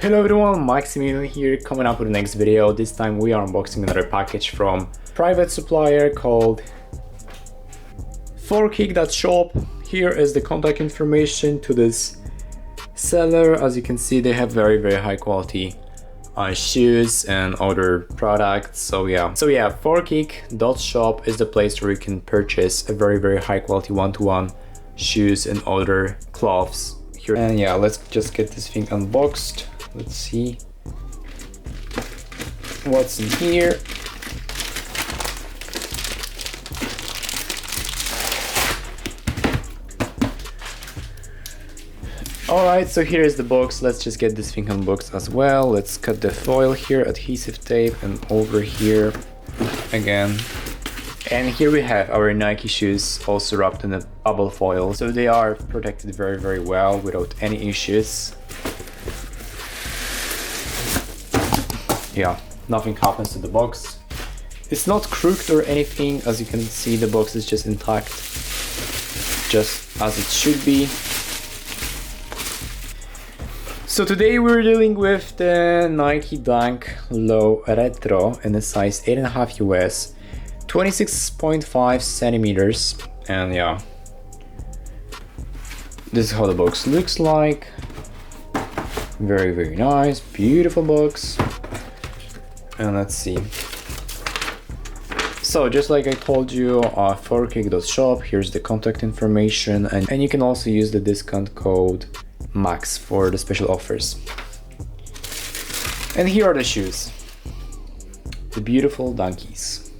Hello everyone, Maximilian here, coming up with the next video. This time we are unboxing another package from private supplier called ForKick.shop. Here is the contact information to this seller. As you can see, they have very high quality shoes and other products. So yeah, ForKick.shop is the place where you can purchase a very high quality one-to-one shoes and other clothes here. And yeah, let's just get this thing unboxed. Let's see what's in here. Alright, so here is the box. Let's just get this thing unboxed as well. Let's cut the foil here, adhesive tape, and over here again. And here we have our Nike shoes also wrapped in a bubble foil. So they are protected very well without any issues. Yeah, nothing happens to the box. It's not crooked or anything. As you can see, the box is just intact, just as it should be. So today we're dealing with the Nike Dunk Low Retro in a size 8.5 US, 26.5 centimeters, and yeah, this is how the box looks like. Very nice, beautiful box. And let's see. So just like I told you, ForKick.shop, here's the contact information, and you can also use the discount code MAX for the special offers. And here are the shoes, the beautiful Dunkies.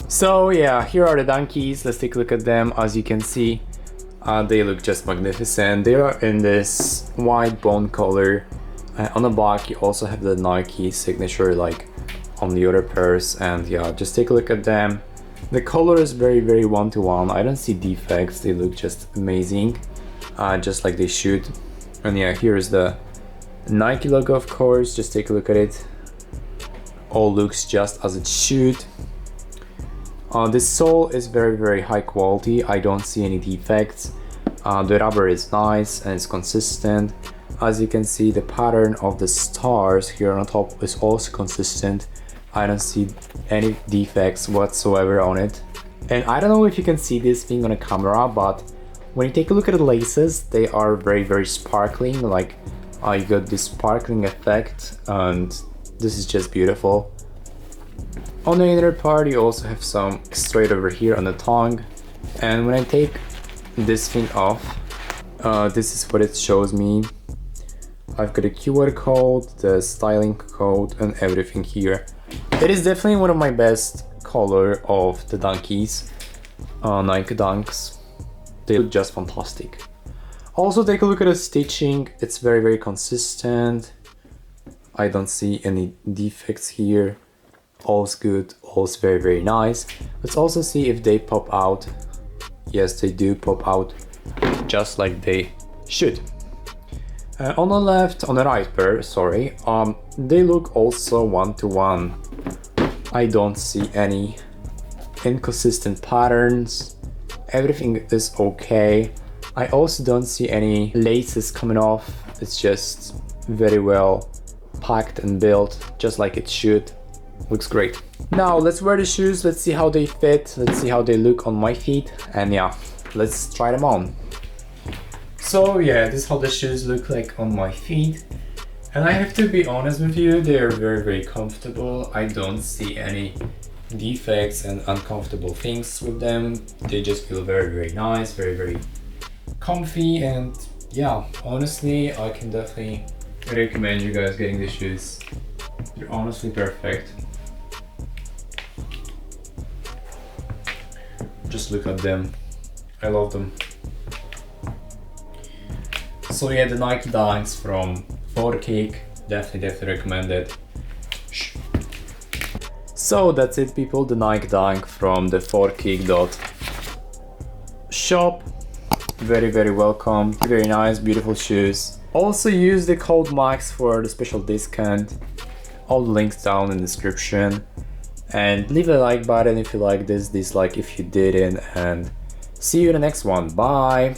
So yeah, here are the Dunkies. Let's take a look at them. As you can see, they look just magnificent. They are in this white bone color. On the back you also have the Nike signature like on the other pairs, and yeah, just take a look at them. The color is very one-to-one. I don't see defects. They look just amazing, just like they should. And yeah, here is the Nike logo, of course. Just take a look at it. All looks just as it should. This sole is very high quality. I don't see any defects. The rubber is nice and it's consistent. As you can see, the pattern of the stars here on top is also consistent. I don't see any defects whatsoever on it. And I don't know if you can see this thing on a camera, but when you take a look at the laces, they are very sparkling. Like you got this sparkling effect, and this is just beautiful. On the inner part you also have some straight over here on the tongue. And when I take this thing off, this is what it shows me. I've got a QR code, the styling code, and everything here. It is definitely one of my best color of the Dunkies, Nike Dunks. They look just fantastic. Also take a look at the stitching. It's very consistent. I don't see any defects here. All's good, all's very nice. Let's also see if they pop out. Yes, they do pop out, just like they should. On the right pair, sorry, they look also one-to-one. I don't see any inconsistent patterns. Everything is okay. I also don't see any laces coming off. It's just very well packed and built, just like it should. Looks great. Now let's wear the shoes. Let's see how they fit. Let's see how they look on my feet. And yeah, let's try them on. So yeah, this is how the shoes look like on my feet. And I have to be honest with you, they are very comfortable. I don't see any defects and uncomfortable things with them. They just feel very nice, very comfy. And yeah, honestly, I can definitely recommend you guys getting these shoes. They're honestly perfect. Just look at them. I love them. So yeah, the Nike Dunks from ForKick, definitely recommended. So that's it, people, the Nike Dunk from the ForKick.shop. Very welcome, very nice, beautiful shoes. Also use the code MAX for the special discount. All the links down in the description. And leave a like button if you like this, dislike if you didn't, and see you in the next one. Bye!